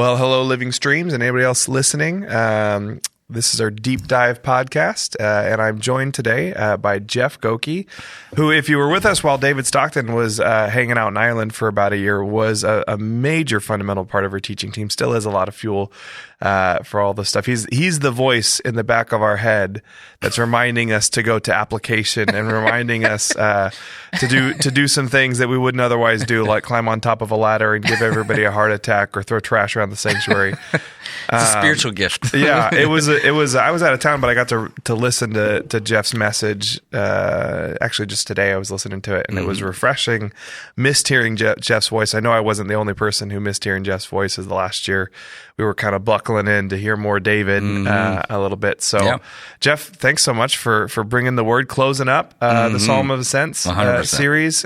Well, hello, Living Streams, and anybody else listening. This is our deep dive podcast, and I'm joined today by Jeff Gokee, who, if you were with us while David Stockton was hanging out in Ireland for about a year, was a major fundamental part of our teaching team. Still has a lot of fuel for all the stuff. He's the voice in the back of our head that's reminding us to go to application and reminding us to do some things that we wouldn't otherwise do, like climb on top of a ladder and give everybody a heart attack or throw trash around the sanctuary. It's a spiritual gift. Yeah, it was. I was out of town, but I got to listen to Jeff's message. Actually, just today I was listening to it, and it was refreshing. Missed hearing Jeff's voice. I know I wasn't the only person who missed hearing Jeff's voice. As the last year, we were kind of buckling in to hear more David a little bit. So, Jeff, thanks so much for bringing the word, closing up the Psalm of Ascents series,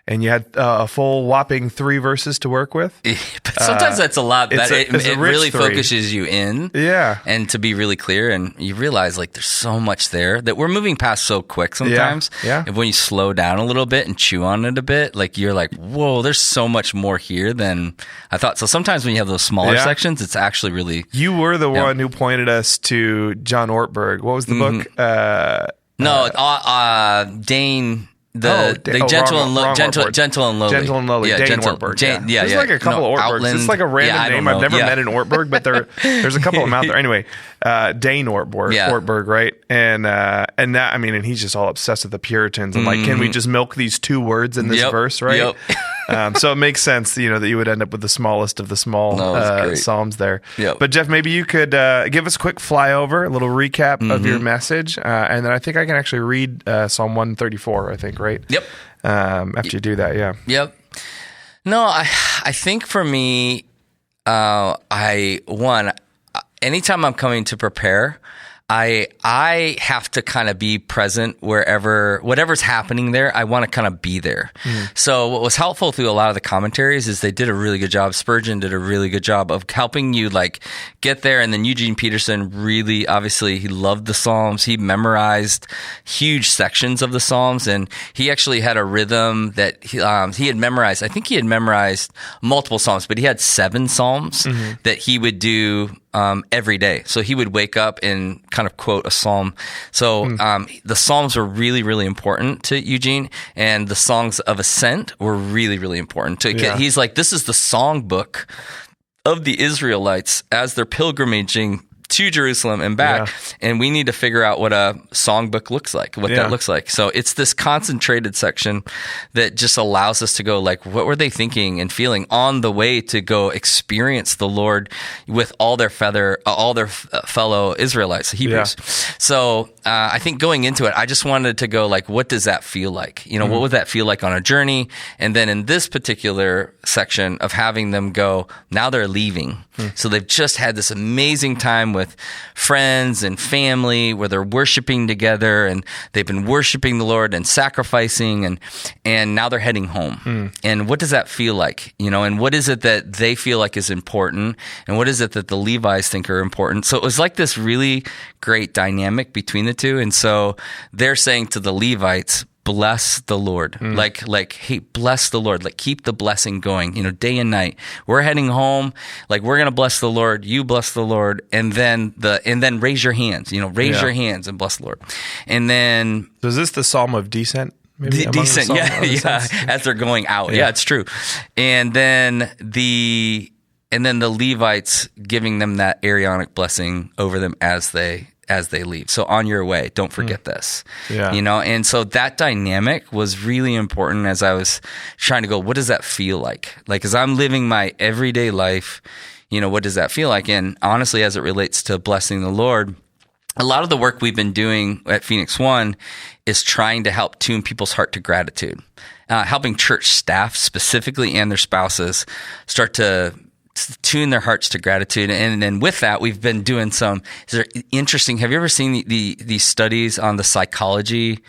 and you had a full whopping 3 verses to work with. But sometimes that's a lot. It really focuses you in. Yeah. And to be really clear, and you realize like there's so much there that we're moving past so quick sometimes. Yeah. And when you slow down a little bit and chew on it a bit, like you're like, whoa, there's so much more here than I thought. So sometimes when you have those smaller sections, it's actually really... You were the one who pointed us to John Ortberg. What was the book? Dane... Gentle and Lowly. Gentle and Lowly. Yeah, Dane Ortberg. There's like a couple of Ortbergs. It's like a random name. I've never met an Ortberg, but there's a couple of them out there. Anyway, Dane Ortberg, right? And that, I mean, and he's just all obsessed with the Puritans and like, can we just milk these 2 words in this verse, right? So it makes sense, that you would end up with the smallest of the small Psalms there. But Jeff, maybe you could give us a quick flyover, a little recap of your message, and then I think I can actually read Psalm 134, I think, right? Yep. After you do that, yeah. Yep. No, I think for me, anytime I'm coming to prepare, I have to kind of be present whatever's happening there. I want to kind of be there. So what was helpful through a lot of the commentaries is they did a really good job. Spurgeon did a really good job of helping you like get there. And then Eugene Peterson really, obviously, he loved the Psalms. He memorized huge sections of the Psalms, and he actually had a rhythm that he had memorized. I think he had memorized multiple Psalms, but he had 7 Psalms that he would do every day. So he would wake up and kind of quote a psalm. So the Psalms were really, really important to Eugene, and the songs of ascent were really, really important. He's like, this is the songbook of the Israelites as they're pilgrimaging to Jerusalem and back, and we need to figure out what a songbook looks like, what that looks like. So it's this concentrated section that just allows us to go like, what were they thinking and feeling on the way to go experience the Lord with all their fellow Israelites, Hebrews. So I think going into it, I just wanted to go like, what does that feel like? What would that feel like on a journey? And then in this particular section of having them go, now they're leaving. So they've just had this amazing time with friends and family where they're worshiping together, and they've been worshiping the Lord and sacrificing, and now they're heading home. And what does that feel like? And what is it that they feel like is important? And what is it that the Levites think are important? So it was like this really great dynamic between the two. And so they're saying to the Levites, bless the Lord. Like, hey, bless the Lord. Like, keep the blessing going, day and night. We're heading home. Like, we're going to bless the Lord. You bless the Lord. And then raise your hands, raise your hands and bless the Lord. And then. So is this the Psalm of Descent? Descent. Yeah. As they're going out. Yeah, it's true. And then the Levites giving them that Aaronic blessing over them as they leave. So on your way, don't forget this. And so that dynamic was really important as I was trying to go, what does that feel like? Like, as I'm living my everyday life, what does that feel like? And honestly, as it relates to blessing the Lord, a lot of the work we've been doing at Phoenix One is trying to help tune people's heart to gratitude, helping church staff specifically and their spouses start to tune their hearts to gratitude. And then with that, we've been doing some interesting. Have you ever seen these studies on the psychology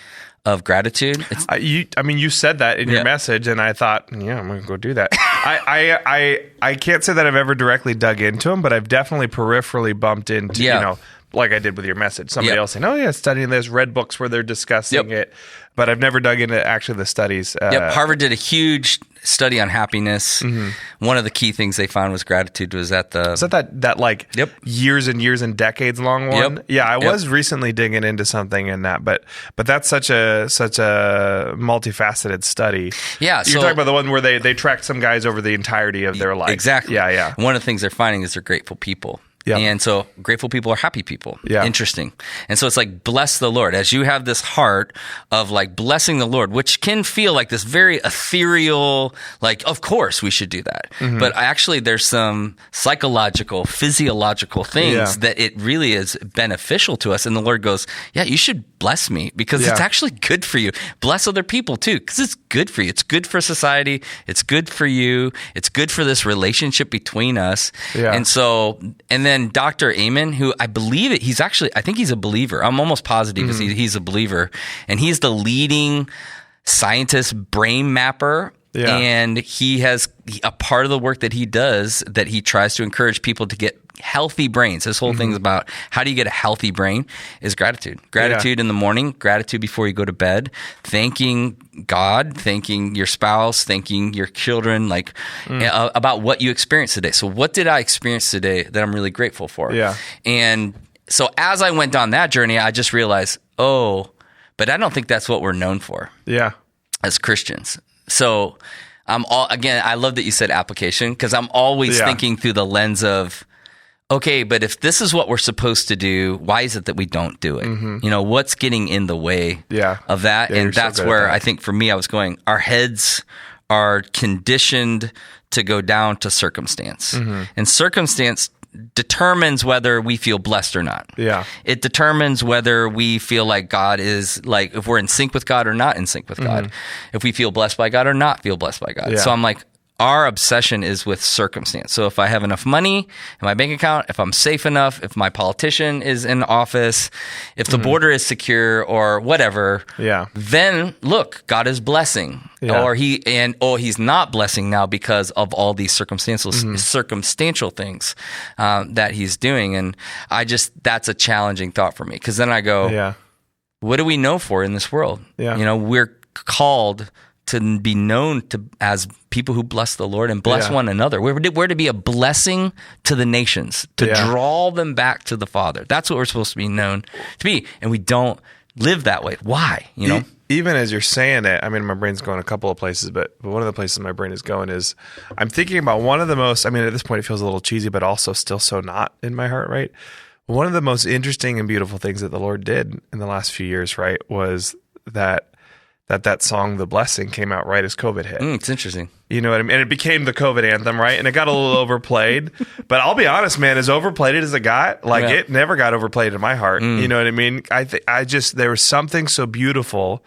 of gratitude? You said that in your message, and I thought, I'm going to go do that. I can't say that I've ever directly dug into them, but I've definitely peripherally bumped into, like I did with your message. Somebody Yep. else saying, "Oh yeah, studying this," read books where they're discussing it, but I've never dug into actually the studies. Harvard did a huge study on happiness. One of the key things they found was gratitude. Was at the Is that like years and years and decades long one? Yep. Yeah, I was recently digging into something in that, but that's such a multifaceted study. Yeah, you're talking about the one where they tracked some guys over the entirety of their life. Exactly. Yeah. One of the things they're finding is they're grateful people. Yeah. And so grateful people are happy people. Yeah. Interesting. And so it's like, bless the Lord. As you have this heart of like blessing the Lord, which can feel like this very ethereal, like, of course we should do that. But actually there's some psychological, physiological things that it really is beneficial to us. And the Lord goes, yeah, you should bless me because it's actually good for you. Bless other people too, because it's good for you. It's good for society. It's good for you. It's good for this relationship between us. Yeah. And so, and then Dr. Amen, who I believe I think he's a believer. I'm almost positive because he's a believer. And he's the leading scientist brain mapper. Yeah. And he has a part of the work that he does that he tries to encourage people to get healthy brains. This whole thing's about how do you get a healthy brain is gratitude. Gratitude in the morning, gratitude before you go to bed, thanking God, thanking your spouse, thanking your children, like about what you experienced today. So what did I experience today that I'm really grateful for? Yeah. And so as I went down that journey, I just realized, but I don't think that's what we're known for. Yeah. As Christians. So I love that you said application because I'm always thinking through the lens of, okay, but if this is what we're supposed to do, why is it that we don't do it? You know, what's getting in the way of that? Yeah, and that's where I think for me, I was going, our heads are conditioned to go down to circumstance. And circumstance determines whether we feel blessed or not. Yeah. It determines whether we feel like God is like, if we're in sync with God or not in sync with God, if we feel blessed by God or not feel blessed by God. Yeah. So I'm like, our obsession is with circumstance. So if I have enough money in my bank account, if I'm safe enough, if my politician is in office, if the border is secure or whatever, then look, God is blessing. Yeah. Or he's not blessing now because of all these circumstantial things that he's doing. And that's a challenging thought for me. Because then I go, what do we know for in this world? Yeah. You know, we're called to be known as people who bless the Lord and bless one another. We're to be a blessing to the nations, to draw them back to the Father. That's what we're supposed to be known to be. And we don't live that way. Why? You know? Even as you're saying it, I mean, my brain's going a couple of places, but one of the places my brain is going is I'm thinking about one of the most, I mean, at this point it feels a little cheesy, but also still so not in my heart, right? One of the most interesting and beautiful things that the Lord did in the last few years, right, was that song, The Blessing, came out right as COVID hit. It's interesting. You know what I mean? And it became the COVID anthem, right? And it got a little overplayed. But I'll be honest, man, as overplayed as it got, like it never got overplayed in my heart. You know what I mean? There was something so beautiful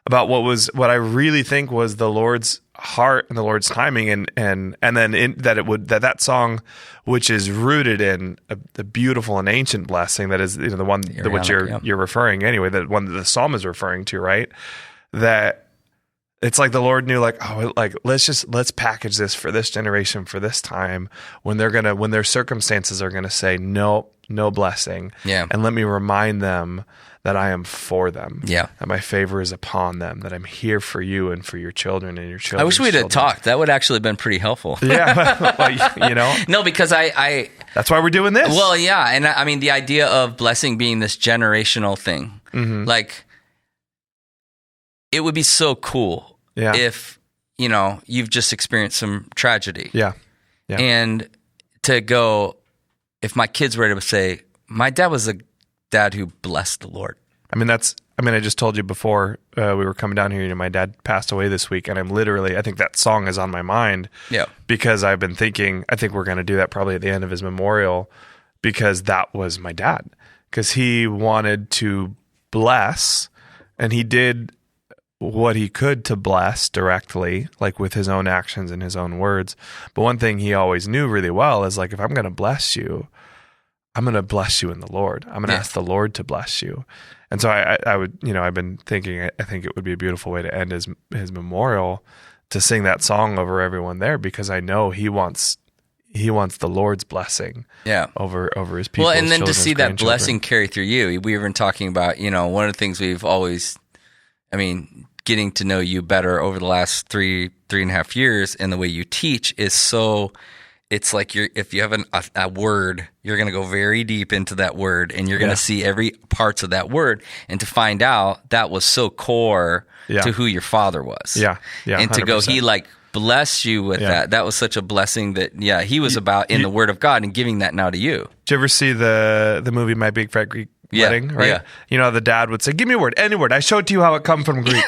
about what I really think was the Lord's heart and the Lord's timing, and then that song, which is rooted in the beautiful and ancient blessing that is, you know, the one which you're referring anyway, the one that the psalm is referring to, right? That it's like the Lord knew, like, let's package this for this generation, for this time when their circumstances are gonna say no blessing, and let me remind them that I am for them, that my favor is upon them, that I'm here for you and for your children and your children. I wish we'd have talked. That would actually have been pretty helpful. Yeah, you know. No, because I that's why we're doing this. Well, yeah, and I mean the idea of blessing being this generational thing, like. It would be so cool if, you know, you've just experienced some tragedy. Yeah. And to go, if my kids were able to say, my dad was a dad who blessed the Lord. I just told you before we were coming down here, you know, my dad passed away this week, and I think that song is on my mind. Yeah. Because I've been thinking, I think we're going to do that probably at the end of his memorial, because that was my dad. Because he wanted to bless, and he did what he could to bless directly, like with his own actions and his own words. But one thing he always knew really well is, like, if I'm going to bless you, I'm going to bless you in the Lord. I'm going to ask the Lord to bless you. And so I would, you know, I've been thinking, I think it would be a beautiful way to end his memorial, to sing that song over everyone there, because I know he wants he wants the Lord's blessing over his people. Well, and then to see that blessing carry through you. We've been talking about, one of the things we've always, getting to know you better over the last three and a half years, and the way you teach is so. It's like if you have a word, you're going to go very deep into that word, and you're going to see every parts of that word, and to find out that was so core to who your father was. Yeah. And 100%. To go, he bless you with that. That was such a blessing that, he was about in the Word of God and giving that now to you. Did you ever see the movie My Big Fat Greek Wedding? Right? Yeah. The dad would say, "Give me a word, any word. I showed to you how it come from Greek."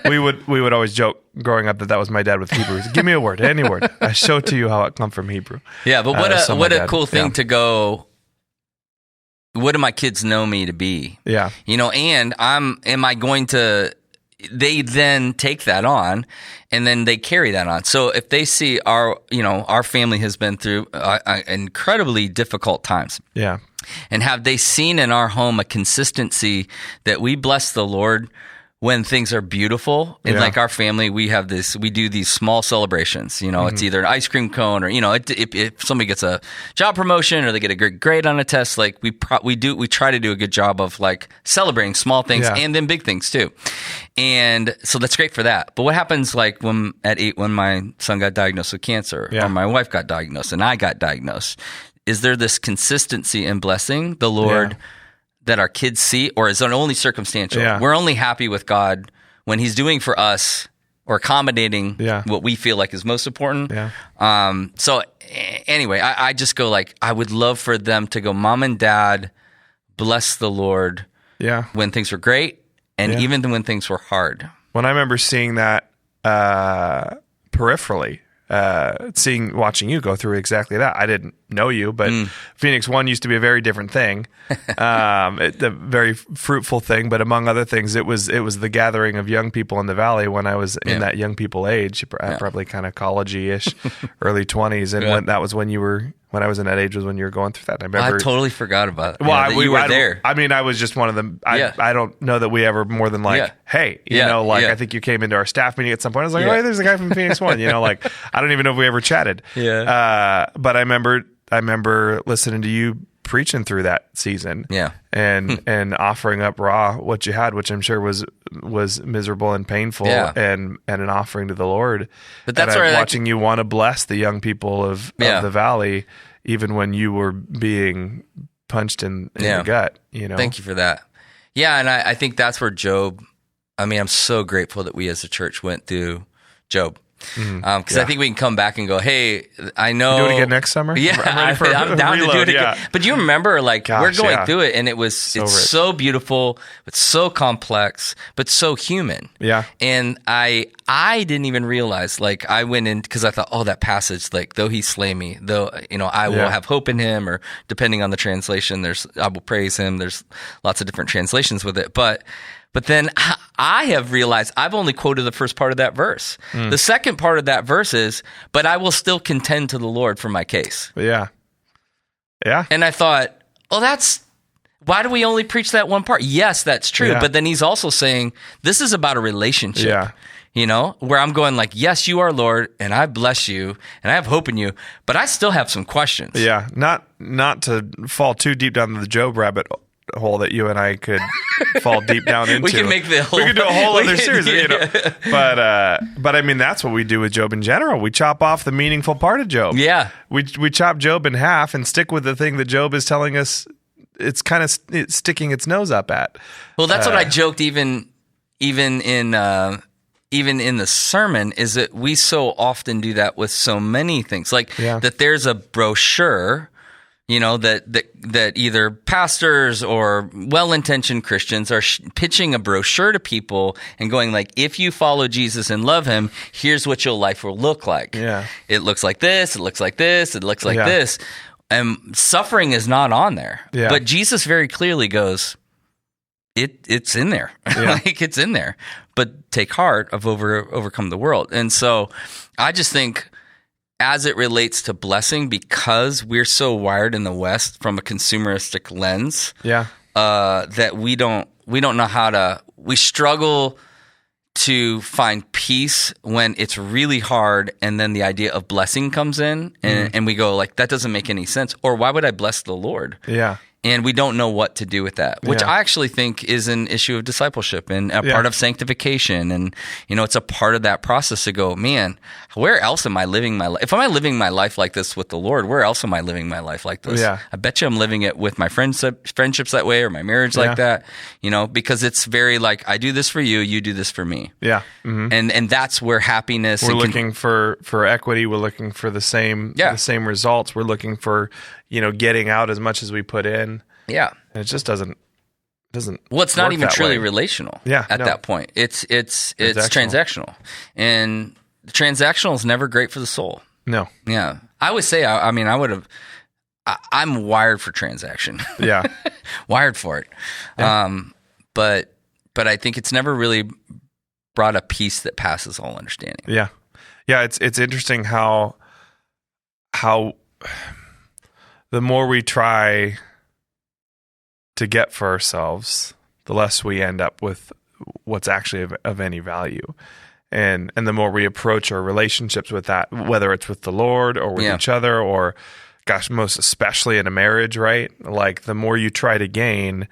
we would always joke growing up that was my dad with Hebrew. Give me a word, any word. I show to you how it come from Hebrew. Yeah, but what a cool thing to go. What do my kids know me to be? Yeah, and am I going to? They then take that on, and then they carry that on. So if they see our family has been through incredibly difficult times. Yeah. And have they seen in our home a consistency that we bless the Lord when things are beautiful? And like our family, we do these small celebrations. It's either an ice cream cone or, if somebody gets a job promotion or they get a great grade on a test, we try to do a good job of celebrating small things and then big things too. And so that's great for that. But what happens when at 8, when my son got diagnosed with cancer or my wife got diagnosed and I got diagnosed? Is there this consistency in blessing the Lord that our kids see, or is it only circumstantial? Yeah. We're only happy with God when He's doing for us or accommodating what we feel like is most important. Yeah. So anyway, I just go I would love for them to go, Mom and Dad, bless the Lord when things were great and even when things were hard. When I remember seeing that peripherally, watching you go through exactly that. I didn't know you, but Phoenix 1 used to be a very different thing, a very fruitful thing. But among other things, it was the gathering of young people in the valley when I was in that young people age, probably kind of college-y-ish, early 20s, and when I was in that age was when you were going through that. And I remember, I totally forgot about it. Well, you were there. I was just one of them. I don't know that we ever more than hey, I think you came into our staff meeting at some point. I was like, oh, there's a guy from Phoenix 1. I don't even know if we ever chatted. Yeah. But I remember listening to you preaching through that season. Yeah. And offering up raw what you had, which I'm sure was miserable and painful, and an offering to the Lord. But that's where watching you want to bless the young people of the valley, even when you were being punched in the gut. Thank you for that. Yeah, and I think that's where Job. I'm so grateful that we as a church went through Job. Because I think we can come back and go, hey, I know. Do it again next summer? Yeah, I'm down to do it again. But you remember, we're going through it, and it's so beautiful, but so complex, but so human. Yeah. And I didn't even realize, I went in, because I thought, that passage, though he slay me, though, I will have hope in him, or depending on the translation, I will praise him. There's lots of different translations with it. But then I have realized I've only quoted the first part of that verse. The second part of that verse is, but I will still contend to the Lord for my case. Yeah. Yeah. And I thought, why do we only preach that one part? Yes, that's true. Yeah. But then he's also saying, this is about a relationship. Yeah. Where I'm going yes, you are Lord, and I bless you, and I have hope in you, but I still have some questions. Yeah. Not to fall too deep down the Job rabbit hole that you and I could fall deep down into. We can make we could do a whole other series, But that's what we do with Job in general. We chop off the meaningful part of Job. Yeah, we chop Job in half and stick with the thing that Job is telling us. It's kind of sticking its nose up at. Well, that's what I joked even in the sermon, is that we so often do that with so many things, that there's a brochure. That either pastors or well-intentioned Christians are pitching a brochure to people and going if you follow Jesus and love him, here's what your life will look like. Yeah. It looks like this, it looks like this, it looks like this. And suffering is not on there. Yeah. But Jesus very clearly goes, it's in there. Yeah. It's in there. But take heart of overcome the world. And so I just think, as it relates to blessing, because we're so wired in the West from a consumeristic lens, that we don't know how to. We struggle to find peace when it's really hard, and then the idea of blessing comes in, and we go like, that doesn't make any sense. Or why would I bless the Lord? Yeah. And we don't know what to do with that, which Yeah. I actually think is an issue of discipleship and a part of sanctification. And, it's a part of that process to go, man, where else am I living my life? If I'm living my life like this with the Lord, where else am I living my life like this? Yeah. I bet you I'm living it with my friendships that way, or my marriage like that, because it's very like, I do this for you, you do this for me. Yeah. Mm-hmm. And that's where happiness. We're looking for equity. We're looking for the same results. We're looking for, getting out as much as we put in. Yeah. And it just doesn't. Well, it's not even truly way. relational. Yeah, at that point, it's transactional, and transactional is never great for the soul. No. Yeah, I would say. I mean, I'm wired for transaction. Yeah. Wired for it. Yeah. But I think it's never really brought a peace that passes all understanding. Yeah. Yeah. It's interesting how the more we try to get for ourselves, the less we end up with what's actually of any value. And the more we approach our relationships with that, whether it's with the Lord or with each other, or gosh, most especially in a marriage, right? Like the more you try to gain,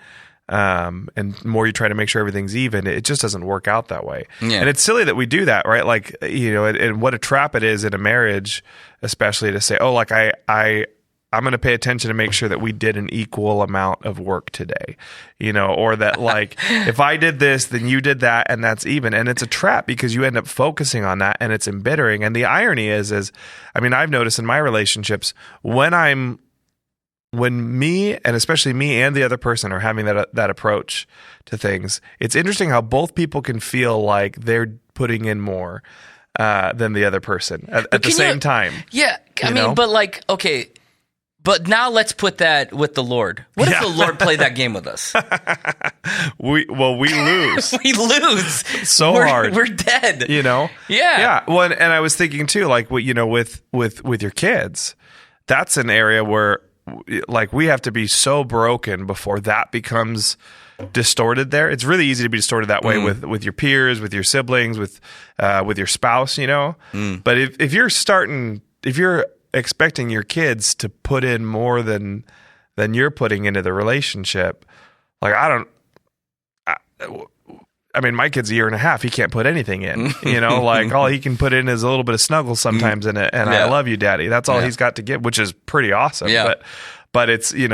and more you try to make sure everything's even, it just doesn't work out that way. Yeah. And it's silly that we do that, right? Like, and what a trap it is in a marriage, especially to say, oh, like I'm going to pay attention to make sure that we did an equal amount of work today, or that like, if I did this, then you did that, and that's even. And it's a trap because you end up focusing on that, and it's embittering. And the irony is, I've noticed in my relationships, when me, and especially me and the other person, are having that approach to things, it's interesting how both people can feel like they're putting in more than the other person at the same time. Yeah. But like, okay. But now let's put that with the Lord. What if the Lord played that game with us? We lose. We lose so hard. We're dead. Yeah. Yeah. Well, and I was thinking too, like, with your kids, that's an area where, like, we have to be so broken before that becomes distorted. There, it's really easy to be distorted that way with your peers, with your siblings, with your spouse. But if you're expecting your kids to put in more than you're putting into the relationship, like my kid's a year and a half. He can't put anything in, like all he can put in is a little bit of snuggle sometimes in it. And I love you, Daddy. That's all he's got to give, which is pretty awesome. Yeah. But it's, he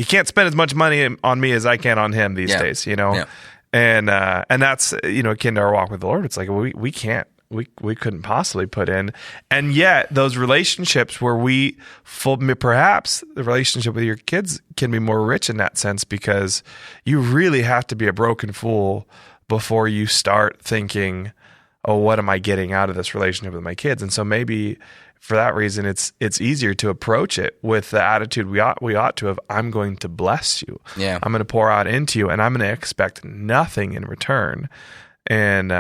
can't spend as much money on me as I can on him these days, Yeah. And that's, akin to our walk with the Lord. It's like, we can't. We couldn't possibly put in. And yet those relationships where perhaps the relationship with your kids can be more rich in that sense, because you really have to be a broken fool before you start thinking, oh, what am I getting out of this relationship with my kids? And so maybe for that reason, it's easier to approach it with the attitude we ought to have, I'm going to bless you. Yeah. I'm going to pour out into you, and I'm going to expect nothing in return. And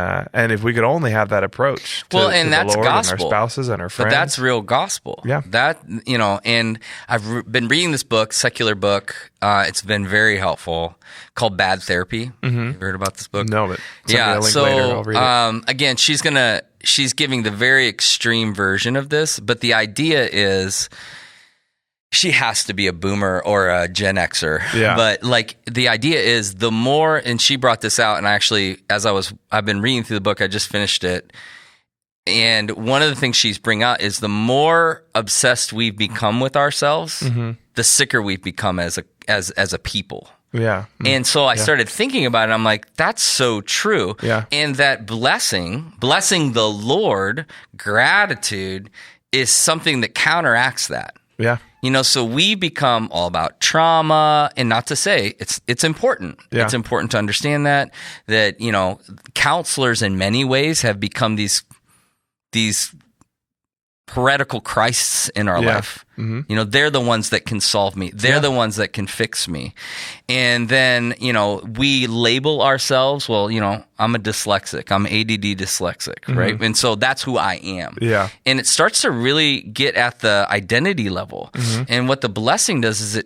if we could only have that approach to that's the Lord gospel. And our spouses and our friends. But that's real gospel. Yeah. That, and I've been reading this book, secular book. It's been very helpful, called Bad Therapy. Mm-hmm. You heard about this book? No, but send me a link later. I'll read it. Again, she's giving the very extreme version of this, but the idea is, she has to be a boomer or a Gen Xer. Yeah. But like the idea is the more, and she brought this out, and actually, I've been reading through the book, I just finished it. And one of the things she's bring out is the more obsessed we've become with ourselves, the sicker we've become as a people. Yeah. And so I started thinking about it. I'm like, that's so true. Yeah. And that blessing the Lord, gratitude, is something that counteracts that. Yeah. So we become all about trauma, and not to say it's important. Yeah. It's important to understand that counselors in many ways have become these heretical Christs in our life. Mm-hmm. They're the ones that can solve me. They're the ones that can fix me. And then, we label ourselves, well, I'm a dyslexic. I'm ADD dyslexic, right? And so that's who I am. Yeah. And it starts to really get at the identity level. And what the blessing does is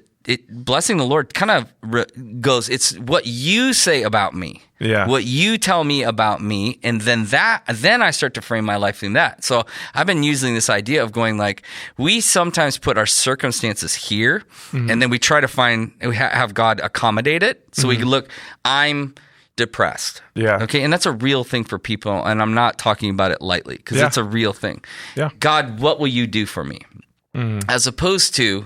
blessing the Lord kind of goes, it's what you say about me. Yeah. What you tell me about me, and then I start to frame my life in that. So I've been using this idea of going like, we sometimes put our circumstances here, and then we try to have God accommodate it. So we can look, I'm depressed. Yeah. Okay. And that's a real thing for people. And I'm not talking about it lightly because it's a real thing. Yeah. God, what will you do for me? As opposed to,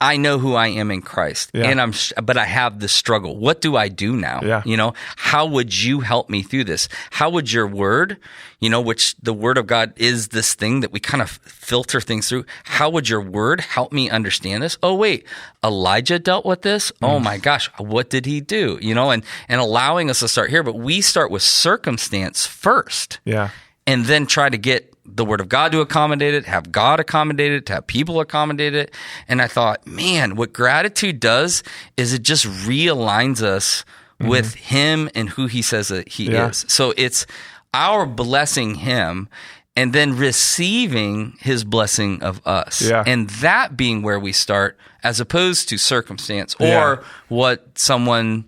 I know who I am in Christ, but I have this struggle. What do I do now? Yeah. How would you help me through this? How would your word, which the word of God is this thing that we kind of filter things through. How would your word help me understand this? Oh, wait, Elijah dealt with this. Oh my gosh, what did he do? And allowing us to start here, but we start with circumstance first. Yeah. And then try to get the word of God to accommodate it, have God accommodate it, to have people accommodate it. And I thought, man, what gratitude does is it just realigns us with him and who he says that he is. So it's our blessing him and then receiving his blessing of us. Yeah. And that being where we start as opposed to circumstance or what someone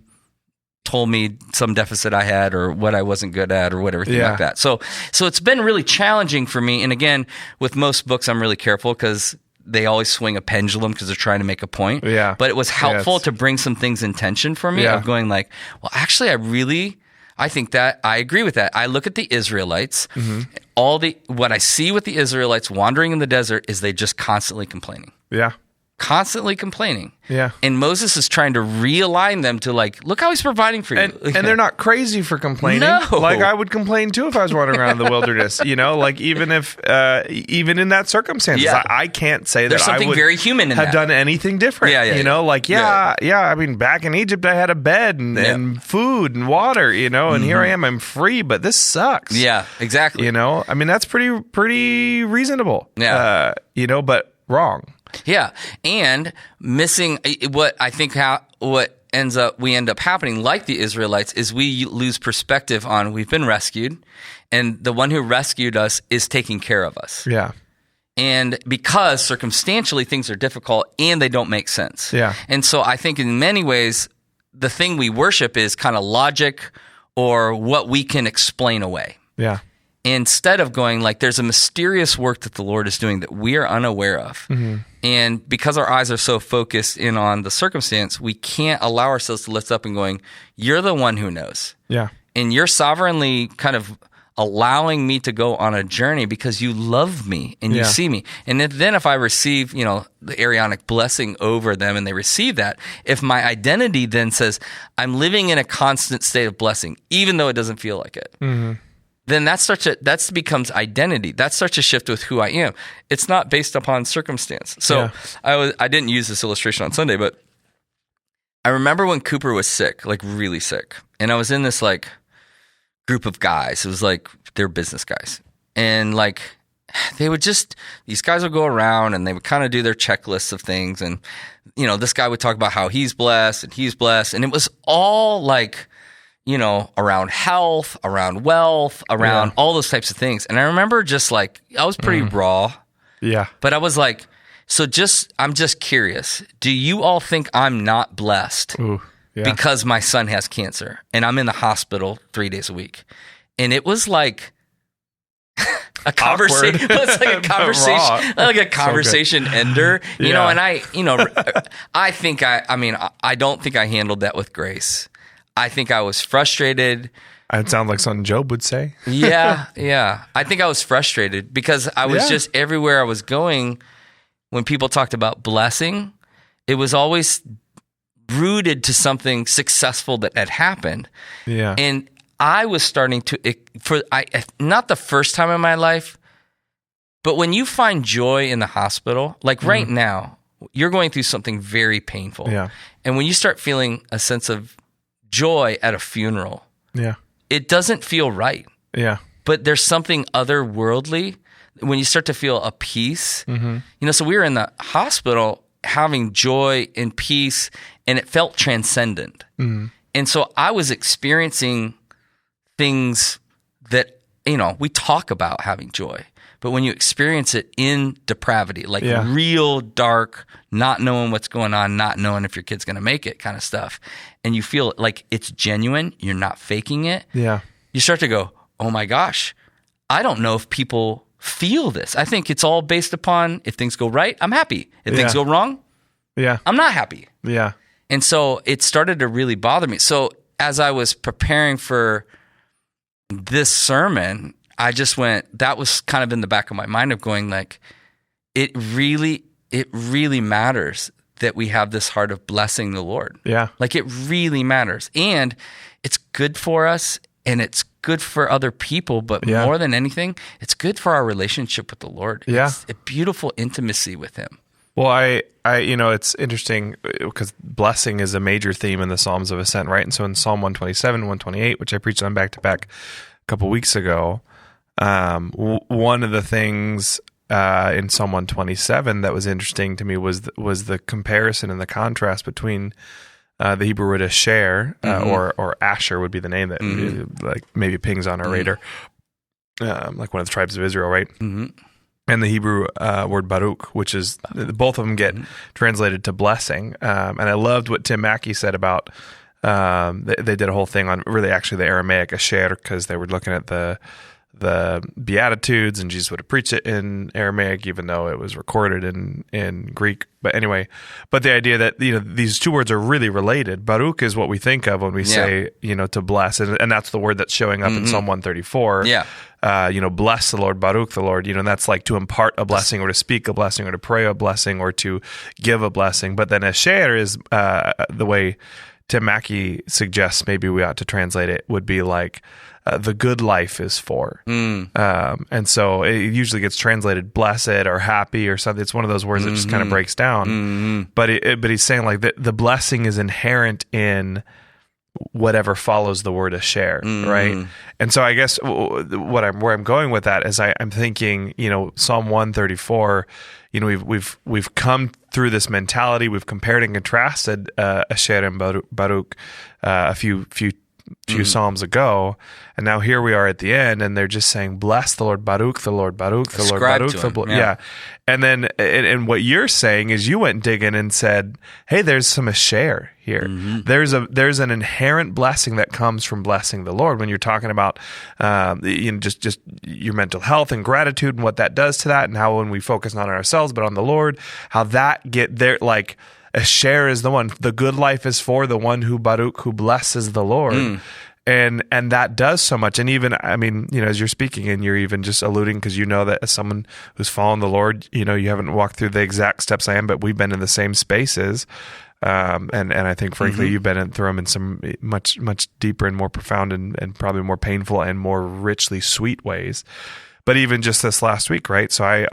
told me some deficit I had or what I wasn't good at or whatever thing like that. So it's been really challenging for me. And again, with most books, I'm really careful because they always swing a pendulum because they're trying to make a point. Yeah. But it was helpful to bring some things in tension for me of going like, well, actually, I think that I agree with that. I look at the Israelites, what I see with the Israelites wandering in the desert is they just constantly complaining. Yeah. Constantly complaining. Yeah. And Moses is trying to realign them to like, look how he's providing for you. And they're not crazy for complaining. No. Like I would complain too if I was wandering around in the wilderness, like even in that circumstance, I can't say there's that something I would very human in have that. done anything different. I mean, back in Egypt, I had a bed and food and water, and here I am, I'm free, but this sucks. Yeah, exactly. I mean, that's pretty reasonable. Yeah. But wrong. Yeah, and missing what I think we end up happening, like the Israelites, is we lose perspective on we've been rescued, and the one who rescued us is taking care of us. Yeah, and because circumstantially things are difficult and they don't make sense. Yeah, and so I think in many ways the thing we worship is kind of logic or what we can explain away. Yeah. Instead of going like there's a mysterious work that the Lord is doing that we are unaware of. And because our eyes are so focused in on the circumstance, we can't allow ourselves to lift up and going, you're the one who knows. Yeah. And you're sovereignly kind of allowing me to go on a journey because you love me and you see me. And then if I receive, the Aaronic blessing over them and they receive that, if my identity then says, I'm living in a constant state of blessing, even though it doesn't feel like it. Then that becomes identity. That starts to shift with who I am. It's not based upon circumstance. So I didn't use this illustration on Sunday, but I remember when Cooper was sick, like really sick, and I was in this like group of guys. It was like they're business guys, and like these guys would go around and they would kind of do their checklists of things, and this guy would talk about how he's blessed, and it was all like, around health, around wealth, around all those types of things. And I remember just like, I was pretty raw. Yeah. But I was like, I'm just curious. Do you all think I'm not blessed because my son has cancer and I'm in the hospital 3 days a week? And it was like a conversation. It's like a conversation, like a conversation ender, know, and I don't think I handled that with grace. I think I was frustrated. It sounds like something Job would say. Yeah. I think I was frustrated because I was just everywhere I was going. When people talked about blessing, it was always rooted to something successful that had happened. Yeah. And I was starting to, not the first time in my life, but when you find joy in the hospital, like right now, you're going through something very painful. Yeah. And when you start feeling a sense of joy at a funeral, it doesn't feel right. Yeah. But there's something otherworldly when you start to feel a peace. So we were in the hospital having joy and peace, and it felt transcendent. And so I was experiencing things that, we talk about having joy, But when you experience it in depravity, like real dark, not knowing what's going on, not knowing if your kid's going to make it kind of stuff, and you feel like it's genuine, you're not faking it. Yeah. You start to go, oh my gosh, I don't know if people feel this. I think it's all based upon if things go right, I'm happy. If things go wrong, I'm not happy. Yeah. And so it started to really bother me. So as I was preparing for this sermon, I just went, that was kind of in the back of my mind of going like, it really matters that we have this heart of blessing the Lord. Yeah. Like it really matters. And it's good for us and it's good for other people, but more than anything, it's good for our relationship with the Lord. Yeah. It's a beautiful intimacy with him. Well, I it's interesting because blessing is a major theme in the Psalms of Ascent, right? And so in Psalm 127, 128, which I preached on back to back a couple weeks ago, one of the things in Psalm 127 that was interesting to me was the comparison and the contrast between the Hebrew word asher, or Asher would be the name that like maybe pings on our radar, like one of the tribes of Israel, right? Mm-hmm. And the Hebrew word Baruch, which is, both of them get translated to blessing. And I loved what Tim Mackey said about, they did a whole thing on really actually the Aramaic asher, because they were looking at the Beatitudes, and Jesus would have preached it in Aramaic, even though it was recorded in Greek. But anyway, the idea that, these two words are really related. Baruch is what we think of when we say, to bless. And that's the word that's showing up in Psalm 134. Yeah. Bless the Lord, Baruch the Lord, and that's like to impart a blessing or to speak a blessing or to pray a blessing or to give a blessing. But then asher is the way Tim Mackey suggests maybe we ought to translate it would be like, the good life is for. And so it usually gets translated blessed or happy or something. It's one of those words that just kind of breaks down. But he's saying like the blessing is inherent in whatever follows the word asher, right? And so I guess where I'm going with that is I'm thinking, Psalm 134, we've come through this mentality, we've compared and contrasted asher and Baruch a few Psalms ago, and now here we are at the end, and they're just saying, "Bless the Lord, Baruch the Lord, Baruch the Lord, Baruch the Lord." Yeah, and then and what you're saying is you went digging and said, "Hey, there's some asher here. There's an inherent blessing that comes from blessing the Lord." When you're talking about just your mental health and gratitude and what that does to that, and how when we focus not on ourselves but on the Lord, how that get there like. Asher is the one. The good life is for the one who Baruch, who blesses the Lord. And that does so much. And even, as you're speaking and you're even just alluding, because that as someone who's following the Lord, you haven't walked through the exact steps I am, but we've been in the same spaces. And I think, frankly, you've been through them in some much, much deeper and more profound and probably more painful and more richly sweet ways. But even just this last week, right? So I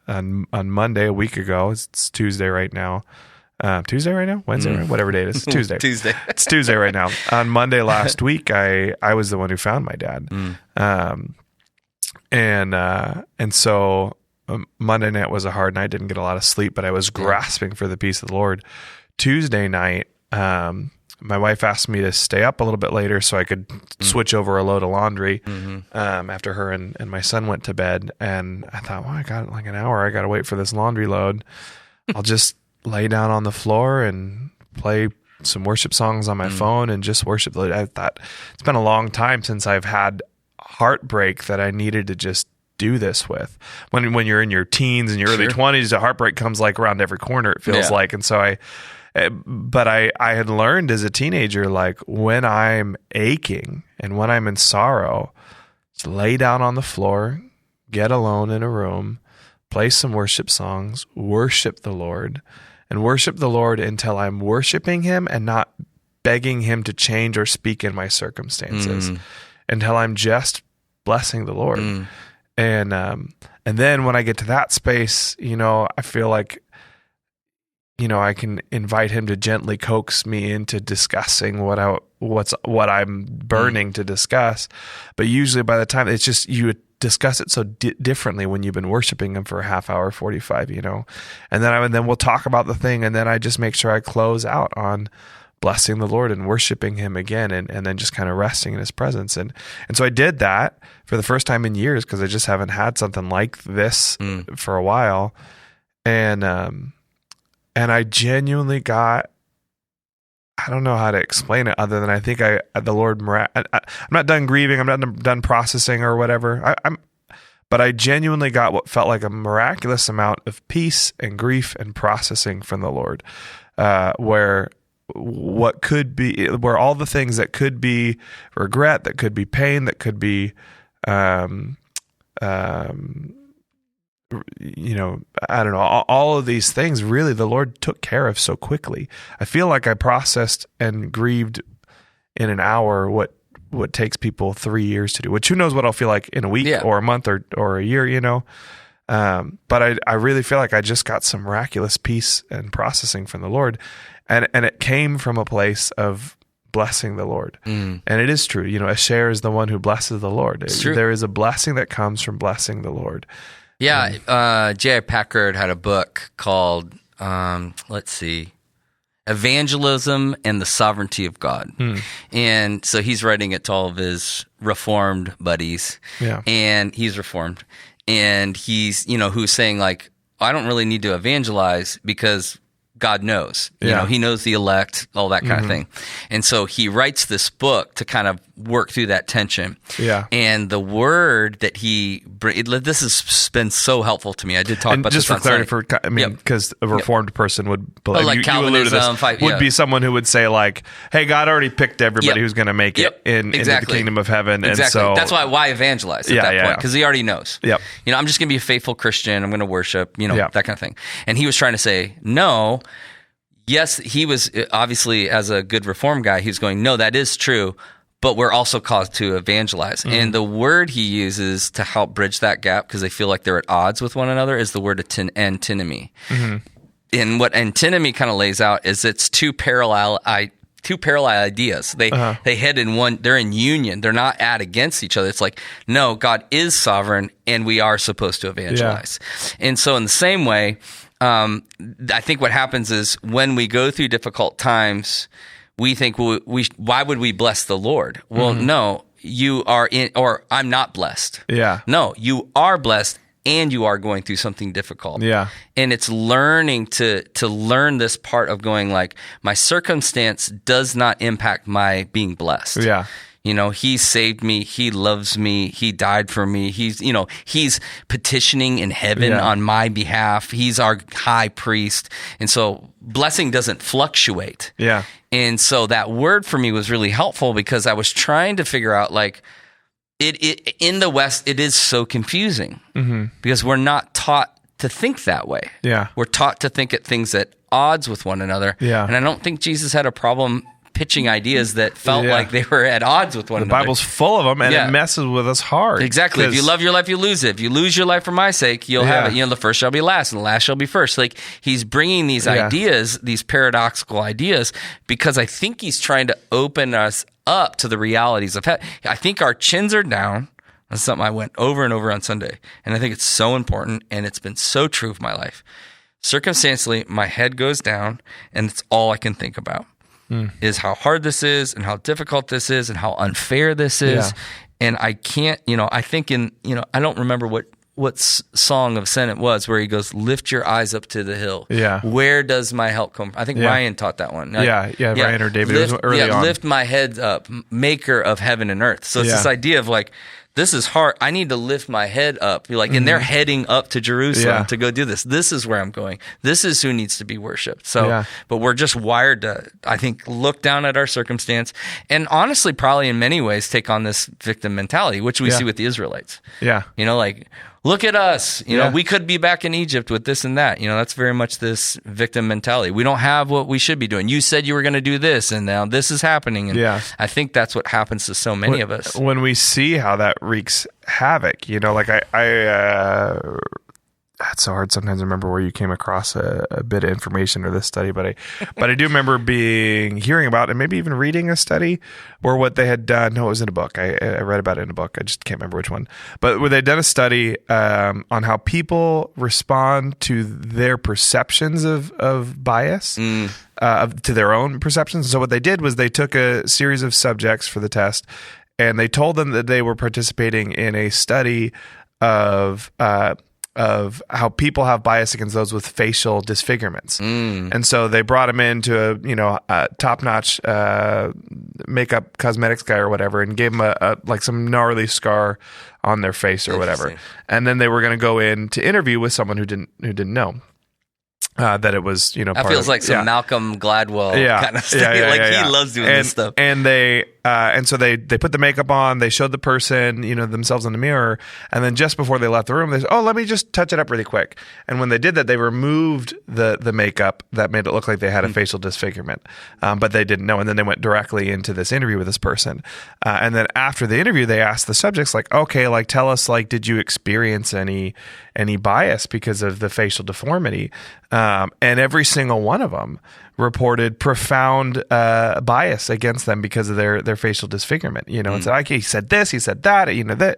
on Monday a week ago, it's Tuesday right now. Wednesday, right? Whatever day it is, Tuesday. It's Tuesday right now. On Monday last week, I was the one who found my dad, and so Monday night was a hard night. Didn't get a lot of sleep, but I was grasping for the peace of the Lord. Tuesday night, my wife asked me to stay up a little bit later so I could switch over a load of laundry after her and my son went to bed. And I thought, well, I got like an hour. I got to wait for this laundry load. I'll just lay down on the floor and play some worship songs on my phone and just worship. I thought it's been a long time since I've had heartbreak that I needed to just do this with. When you're in your teens and your early 20s, a heartbreak comes like around every corner, it feels like. And so I had learned as a teenager, like when I'm aching and when I'm in sorrow, just lay down on the floor, get alone in a room, play some worship songs, worship the Lord, and worship the Lord until I'm worshiping him and not begging him to change or speak in my circumstances, until I'm just blessing the Lord. And then when I get to that space, I feel like, I can invite him to gently coax me into discussing what I'm burning to discuss. But usually by the time it's just, you discuss it so differently when you've been worshiping him for a half hour, 45, and then we'll talk about the thing. And then I just make sure I close out on blessing the Lord and worshiping him again, and then just kind of resting in his presence. And so I did that for the first time in years, because I just haven't had something like this for a while. And I genuinely got, I don't know how to explain it other than I think the Lord, I'm not done grieving, I'm not done processing or whatever. But I genuinely got what felt like a miraculous amount of peace and grief and processing from the Lord, where all the things that could be regret, that could be pain, that could be, I don't know, all of these things, really, the Lord took care of so quickly. I feel like I processed and grieved in an hour what takes people 3 years to do, which who knows what I'll feel like in a week or a month or a year, but I really feel like I just got some miraculous peace and processing from the Lord. And it came from a place of blessing the Lord. And it is true. Asher is the one who blesses the Lord. There is a blessing that comes from blessing the Lord. Yeah. J.I. Packard had a book called, Evangelism and the Sovereignty of God. And so he's writing it to all of his Reformed buddies. Yeah. And he's Reformed. And he's, who's saying like, I don't really need to evangelize because God knows. He knows the elect, all that kind of thing. And so he writes this book to kind of work through that tension. Yeah. And the word that this has been so helpful to me. I did talk about just this for clarity, because a Reformed person would believe, like Calvinism, would be someone who would say like, hey, God already picked everybody who's going to make it into the kingdom of heaven. Exactly. And so that's why evangelize at that point, because he already knows. Yep. I'm just going to be a faithful Christian. I'm going to worship, that kind of thing. And he was trying to say, no. Yes, he was obviously, as a good Reformed guy, he was going, no, that is true, but we're also called to evangelize. And the word he uses to help bridge that gap, because they feel like they're at odds with one another, is the word antinomy. And what antinomy kind of lays out is it's two parallel ideas. They head in one, they're in union. They're not against each other. It's like, no, God is sovereign and we are supposed to evangelize. Yeah. And so in the same way, I think what happens is when we go through difficult times, we think, why would we bless the Lord? Well, no, you are or I'm not blessed. Yeah. No, you are blessed and you are going through something difficult. Yeah. And it's learning to learn this part of going like, my circumstance does not impact my being blessed. Yeah. He saved me. He loves me. He died for me. He's petitioning in heaven on my behalf. He's our high priest. And so blessing doesn't fluctuate. Yeah. And so that word for me was really helpful because I was trying to figure out like, it in the West, it is so confusing because we're not taught to think that way. Yeah. We're taught to think at things at odds with one another. Yeah. And I don't think Jesus had a problem pitching ideas that felt like they were at odds with one another. The Bible's full of them, and it messes with us hard. Exactly. If you love your life, you lose it. If you lose your life for my sake, you'll have it. The first shall be last, and the last shall be first. Like, he's bringing these ideas, these paradoxical ideas, because I think he's trying to open us up to the realities of heaven. I think our chins are down. That's something I went over and over on Sunday, and I think it's so important, and it's been so true of my life. Circumstantially, my head goes down, and it's all I can think about. Is how hard this is and how difficult this is and how unfair this is. Yeah. And I can't, I think I don't remember what song of Ascent it was where he goes, lift your eyes up to the hill. Yeah. Where does my help come from? I think Ryan taught that one. Ryan or David. It was early on. Lift my head up, maker of heaven and earth. So it's this idea of like, this is hard. I need to lift my head up. And they're heading up to Jerusalem to go do this. This is where I'm going. This is who needs to be worshiped. So, but we're just wired to, I think, look down at our circumstance and honestly, probably in many ways, take on this victim mentality, which we see with the Israelites. Yeah. Like, look at us. We could be back in Egypt with this and that. That's very much this victim mentality. We don't have what we should be doing. You said you were going to do this, and now this is happening. And I think that's what happens to so many of us. When we see how that wreaks havoc, like I it's so hard sometimes to remember where you came across a bit of information or this study, but I do remember hearing about and maybe even reading a study where what they had done. No, it was in a book. I read about it in a book. I just can't remember which one. But where they'd done a study on how people respond to their perceptions of bias, to their own perceptions. So what they did was they took a series of subjects for the test, and they told them that they were participating in a study of how people have bias against those with facial disfigurements. And so they brought him into a top-notch makeup cosmetics guy or whatever, and gave him a like some gnarly scar on their face or whatever. And then they were going to go in to interview with someone who didn't know. That it was, that feels like some Malcolm Gladwell kind of stuff. He loves doing this stuff. And so they put the makeup on, they showed the person, themselves in the mirror, and then just before they left the room, they said, "Oh, let me just touch it up really quick." And when they did that, they removed the makeup that made it look like they had a facial disfigurement, but they didn't know. And then they went directly into this interview with this person. And then after the interview, they asked the subjects, like, "Okay, like, tell us, like, did you experience any bias because of the facial deformity?" And every single one of them reported profound bias against them because of their facial disfigurement. And said, "Okay, he said this, he said that, that,"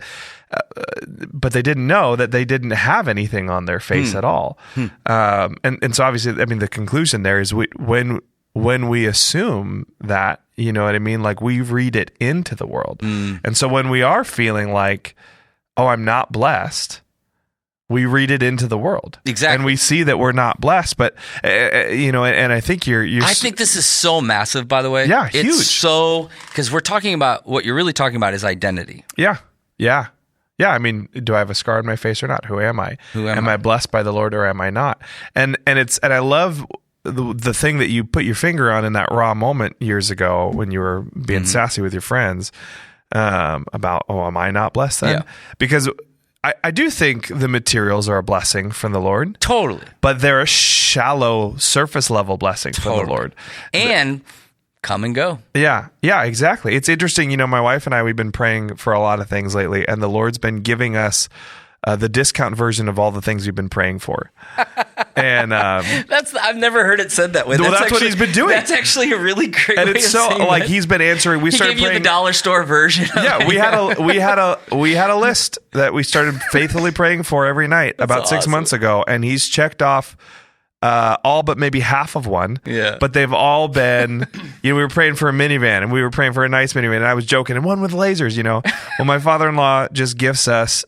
but they didn't know that they didn't have anything on their face at all. And so obviously, I mean, the conclusion there is when we assume that, you know what I mean, like we read it into the world, and so when we are feeling like, "Oh, I'm not blessed," we read it into the world. Exactly. And we see that we're not blessed, but, and I think I think this is so massive, by the way. Yeah, it's huge. So, because we're talking about, what you're really talking about is identity. Yeah. I mean, do I have a scar on my face or not? Who am I? Am I blessed by the Lord or am I not? And I love the thing that you put your finger on in that raw moment years ago when you were being sassy with your friends, about, "Oh, am I not blessed then?" Yeah. Because I do think the materials are a blessing from the Lord. Totally. But they're a shallow, surface level blessing from the Lord. And come and go. Yeah, exactly. It's interesting. My wife and I, we've been praying for a lot of things lately, and the Lord's been giving us the discount version of all the things we've been praying for. And I've never heard it said that way. Well, that's what he's been doing. That's actually a really great and way it's of so saying like that. He's been answering. We started gave you praying the dollar store version. Yeah, we had a list that we started faithfully praying for every night about 6 months ago, and he's checked off all but maybe half of one. Yeah. But they've all been, we were praying for a minivan, and we were praying for a nice minivan, and I was joking, and one with lasers, Well, my father-in-law just gifts us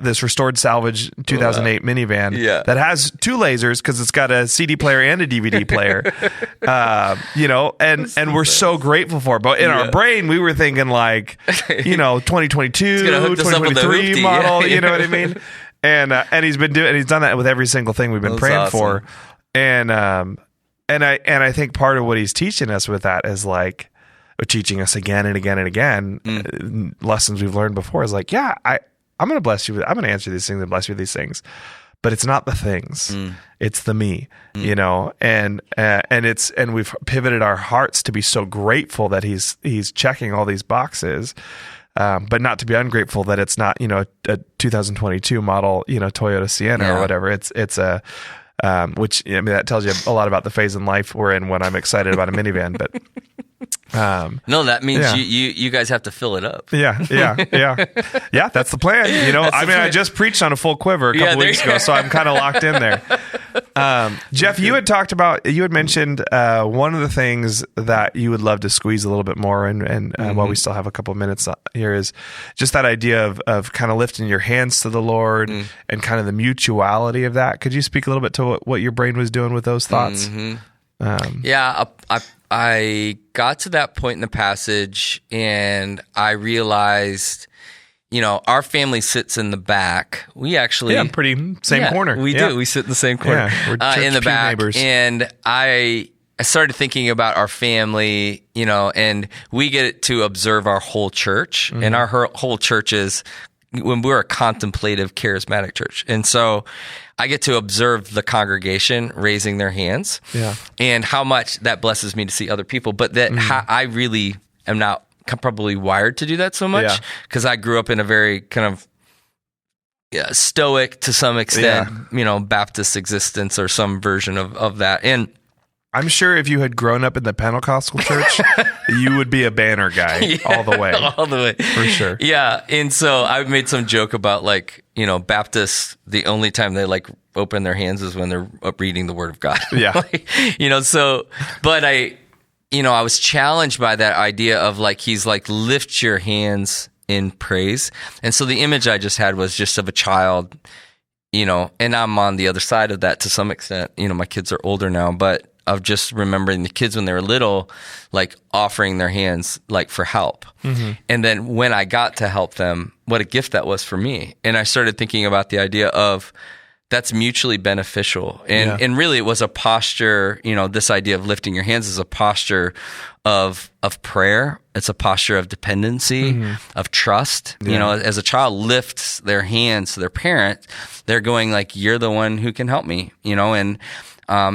this restored salvage 2008 minivan that has two lasers because it's got a CD player and a DVD player, and we're so grateful for it. But in our brain, we were thinking like, 2022, 2023 model, you know what I mean? And he's done that with every single thing we've been praying for. And I think part of what he's teaching us with that is like teaching us again and again and again lessons we've learned before is like, I'm going to bless you. I'm going to answer these things and bless you with these things, but it's not the things, it's the me, and we've pivoted our hearts to be so grateful that he's checking all these boxes. But not to be ungrateful that it's not, a 2022 model, Toyota Sienna or whatever. It's a, which, that tells you a lot about the phase in life we're in when I'm excited about a minivan, but, no, that means you guys have to fill it up. Yeah. That's the plan. I just preached on a full quiver a couple weeks ago, so I'm kind of locked in there. Jeff, you had mentioned one of the things that you would love to squeeze a little bit more, and while we still have a couple of minutes here, is just that idea of kind of lifting your hands to the Lord and kind of the mutuality of that. Could you speak a little bit to what your brain was doing with those thoughts? I got to that point in the passage and I realized, our family sits in the back. We actually... Yeah, pretty same corner. We do. We sit in the same corner. Yeah, we're in the back. Neighbors. And I started thinking about our family, and we get to observe our whole church. And our whole church is... when we're a contemplative, charismatic church. And so I get to observe the congregation raising their hands and how much that blesses me to see other people. But that I really am not probably wired to do that so much because I grew up in a very kind of stoic to some extent, Baptist existence or some version of that. And I'm sure if you had grown up in the Pentecostal church, you would be a banner guy all the way. All the way. For sure. Yeah. And so I made some joke about Baptists, the only time they open their hands is when they're reading the Word of God. Yeah. But I was challenged by that idea of he's lift your hands in praise. And so the image I just had was just of a child, and I'm on the other side of that to some extent. My kids are older now, but of just remembering the kids when they were little, offering their hands, for help. Mm-hmm. And then when I got to help them, what a gift that was for me. And I started thinking about the idea of that's mutually beneficial. And really it was a posture, this idea of lifting your hands is a posture of prayer. It's a posture of dependency, of trust. Yeah. As a child lifts their hands to their parent, they're going you're the one who can help me, and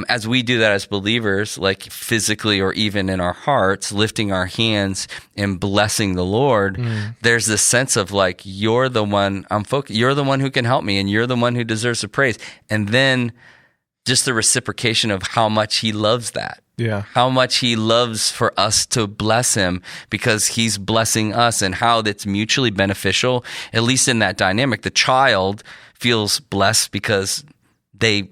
as we do that as believers, physically or even in our hearts, lifting our hands and blessing the Lord, there's this sense of you're the one you're the one who can help me, and you're the one who deserves the praise. And then just the reciprocation of how much He loves that. Yeah. How much He loves for us to bless Him because He's blessing us, and how that's mutually beneficial, at least in that dynamic. The child feels blessed because they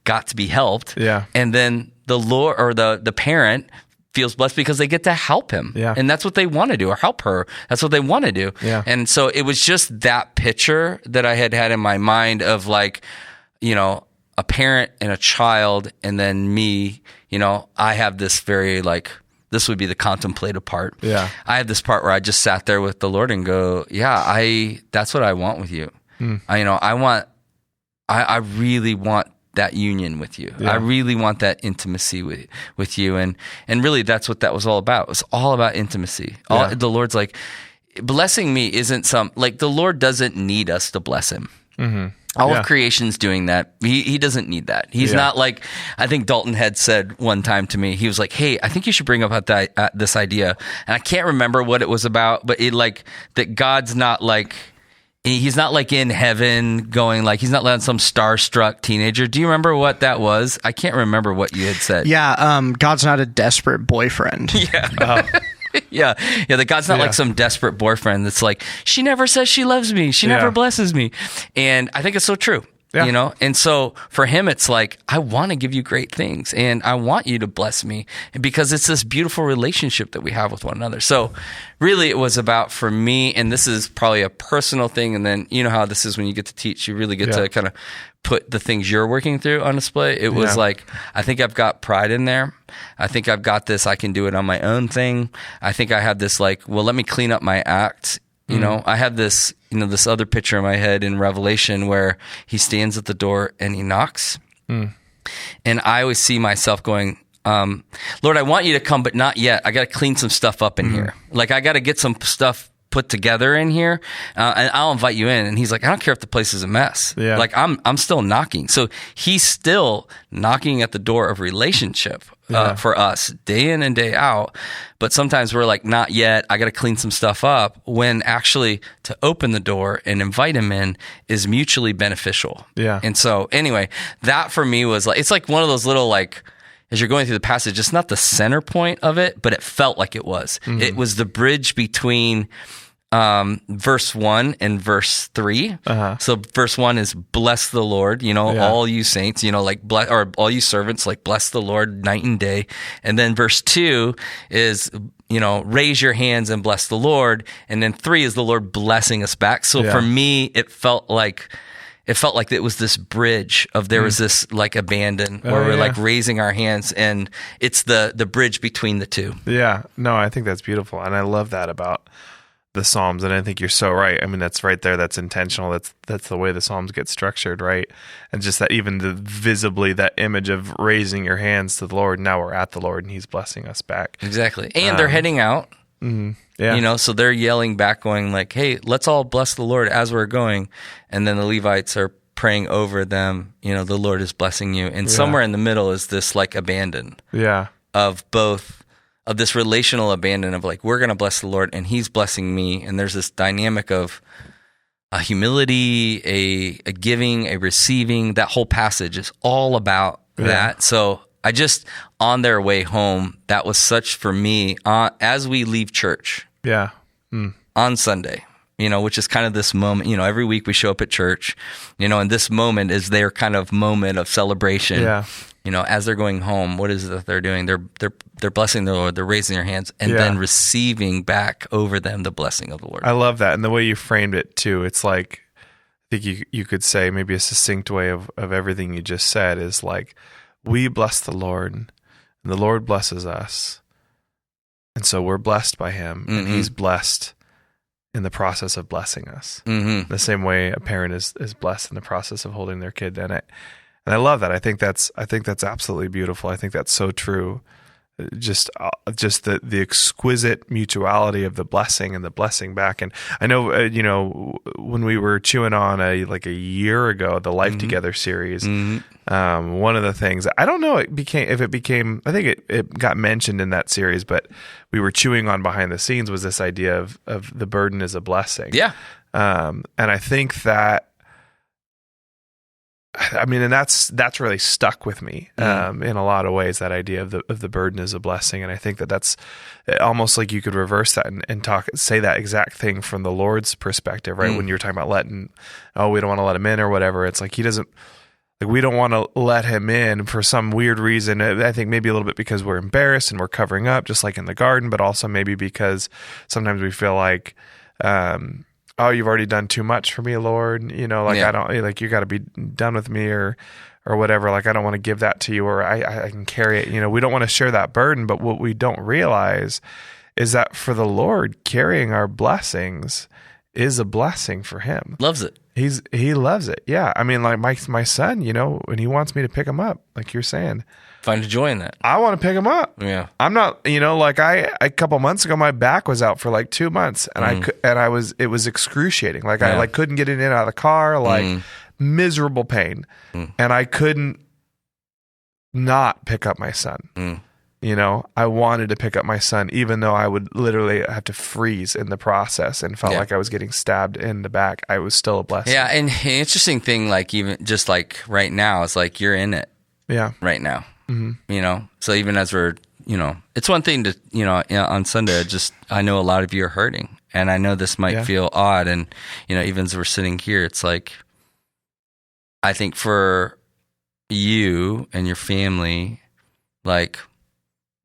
got to be helped. Yeah. And then the Lord or the parent feels blessed because they get to help him. Yeah. And that's what they want to do, or help her. That's what they want to do. Yeah. And so it was just that picture that I had in my mind of a parent and a child, and then me, I have this very this would be the contemplative part. Yeah. I have this part where I just sat there with the Lord and go, that's what I want with you. I really want that union with you. Yeah. I really want that intimacy with you. And really that's what that was all about. It was all about intimacy. The Lord's blessing me isn't the Lord doesn't need us to bless Him. Mm-hmm. All of creation's doing that. He doesn't need that. He's not I think Dalton had said one time to me, he was hey, I think you should bring up this idea. And I can't remember what it was about, but it that God's not He's not in heaven going he's not letting some starstruck teenager. Do you remember what that was? I can't remember what you had said. Yeah. God's not a desperate boyfriend. Yeah. Yeah. That God's not some desperate boyfriend that's she never says she loves me. She never blesses me. And I think it's so true. Yeah. And so for Him, it's I want to give you great things, and I want you to bless me, because it's this beautiful relationship that we have with one another. So really it was about, for me, and this is probably a personal thing, and then you know how this is when you get to teach, you really get to kind of put the things you're working through on display. It was I think I've got pride in there. I think I've got this, I can do it on my own thing. I think I have this well, let me clean up my act. I have this, this other picture in my head in Revelation where He stands at the door and He knocks. Mm. And I always see myself going, Lord, I want you to come, but not yet. I got to clean some stuff up in here. I got to get some stuff put together in here, and I'll invite you in. And He's I don't care if the place is a mess. Yeah. I'm still knocking. So He's still knocking at the door of relationship for us day in and day out. But sometimes we're not yet. I got to clean some stuff up, when actually to open the door and invite Him in is mutually beneficial. Yeah. And so anyway, that for me was it's one of those little as you're going through the passage, it's not the center point of it, but it felt like it was. Mm-hmm. It was the bridge between verse 1 and verse 3. Uh-huh. So verse 1 is bless the Lord, all you saints, bless, or all you servants, bless the Lord night and day. And then verse 2 is, raise your hands and bless the Lord. And then 3 is the Lord blessing us back. So for me, it felt like it was this bridge of there was this abandon, where we're raising our hands, and it's the bridge between the two. Yeah. No, I think that's beautiful. And I love that about the Psalms. And I think you're so right. I mean, that's right there. That's intentional. That's the way the Psalms get structured, right? And just that, even visibly that image of raising your hands to the Lord. Now we're at the Lord and He's blessing us back. Exactly. And they're heading out. Mm-hmm. Yeah. So they're yelling back, going hey, let's all bless the Lord as we're going. And then the Levites are praying over them, the Lord is blessing you. And somewhere in the middle is this abandon. Yeah. Of this relational abandon of we're going to bless the Lord and He's blessing me. And there's this dynamic of a humility, a giving, a receiving. That whole passage is all about that. So I just, on their way home, that was such for me, as we leave church on Sunday, which is kind of this moment, every week we show up at church, and this moment is their kind of moment of celebration. Yeah. As they're going home, what is it that they're doing? They're blessing the Lord. They're raising their hands and then receiving back over them the blessing of the Lord. I love that. And the way you framed it too, it's like, I think you could say maybe a succinct way of everything you just said is like, we bless the Lord and the Lord blesses us. And so we're blessed by him and he's blessed in the process of blessing us. The same way a parent is blessed in the process of holding their kid. And I love that. I think that's absolutely beautiful. I think that's so true. Just the exquisite mutuality of the blessing and the blessing back. And I know, when we were chewing on a year ago, the Life Together series, one of the things, I don't know, I think it got mentioned in that series, but we were chewing on behind the scenes was this idea of the burden is a blessing. Yeah. And I think that, and that's really stuck with me in a lot of ways. That idea of the burden is a blessing, and I think that's almost like you could reverse that and say that exact thing from the Lord's perspective, right? When you're talking about we don't want to let him in or whatever. It's like he doesn't. Like we don't want to let him in for some weird reason. I think maybe a little bit because we're embarrassed and we're covering up, just like in the garden, but also maybe because sometimes we feel like. You've already done too much for me, Lord. I don't you got to be done with me or whatever. Like, I don't want to give that to you, or I can carry it. We don't want to share that burden. But what we don't realize is that for the Lord, carrying our blessings is a blessing for him. Loves it. He loves it. Yeah. Like my son, when he wants me to pick him up, like you're saying. Find a joy in that. I want to pick him up. Yeah. I'm not, a couple months ago, my back was out for like 2 months and it was excruciating. Like I couldn't get in and out of the car, miserable pain. And I couldn't not pick up my son. I wanted to pick up my son, even though I would literally have to freeze in the process and felt like I was getting stabbed in the back. I was still a blessing. Yeah. And an interesting thing, like even just like right now, it's like you're in it. Yeah. Right now. So even as we're, it's one thing to, on Sunday, I know a lot of you are hurting, and I know this might feel odd. And, even as we're sitting here, it's like, I think for you and your family, like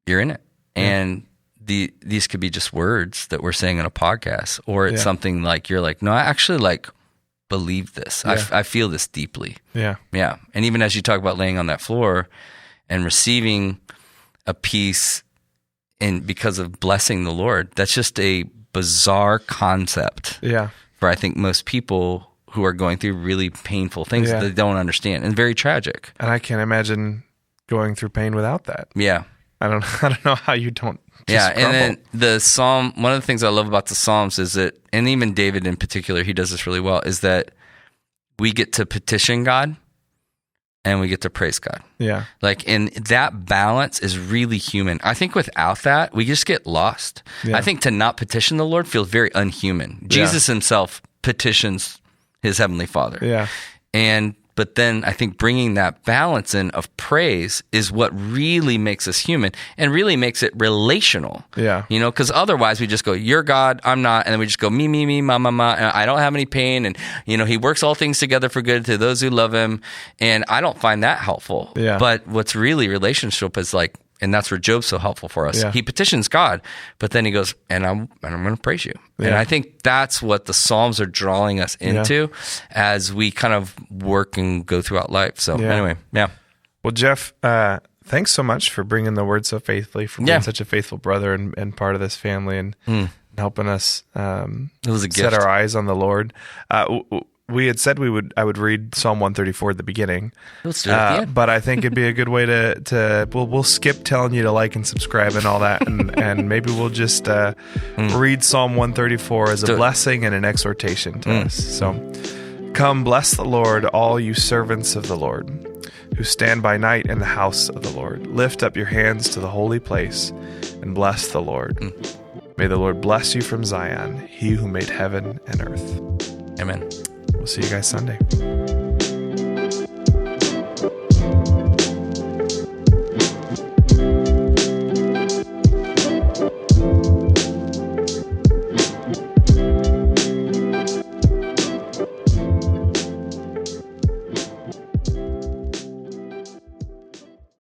you're in it. And these could be just words that we're saying on a podcast, or it's something like, you're like, no, I actually believe this. I feel this deeply. Yeah. Yeah. And even as you talk about laying on that floor, and receiving a peace because of blessing the Lord, that's just a bizarre concept. Yeah. For I think most people who are going through really painful things that they don't understand, and very tragic. And I can't imagine going through pain without that. Yeah. I don't know how you don't just crumble. And then the Psalm, one of the things I love about the Psalms is that, and even David in particular, he does this really well, is that we get to petition God and we get to praise God. Yeah. And that balance is really human. I think without that, we just get lost. Yeah. I think to not petition the Lord feels very unhuman. Jesus himself petitions his heavenly Father. Yeah. But then I think bringing that balance in of praise is what really makes us human and really makes it relational. Yeah. Because otherwise we just go, you're God, I'm not. And then we just go, me, ma, and I don't have any pain. And, he works all things together for good to those who love him. And I don't find that helpful. Yeah. But what's really relationship is like, and that's where Job's so helpful for us. Yeah. He petitions God, but then he goes, and I'm going to praise you. Yeah. And I think that's what the Psalms are drawing us into as we kind of work and go throughout life. So anyway, yeah. Well, Jeff, thanks so much for bringing the word so faithfully, for being such a faithful brother and part of this family, and helping us it was a gift. Set our eyes on the Lord. We had said I would read Psalm 134 at the beginning. Let's do it at the end. But I think it'd be a good way to we'll skip telling you to like and subscribe and all that, and maybe we'll just read Psalm 134 as a blessing and an exhortation to us. So, come, bless the Lord, all you servants of the Lord, who stand by night in the house of the Lord. Lift up your hands to the holy place and bless the Lord. May the Lord bless you from Zion, he who made heaven and earth. Amen. We'll see you guys Sunday.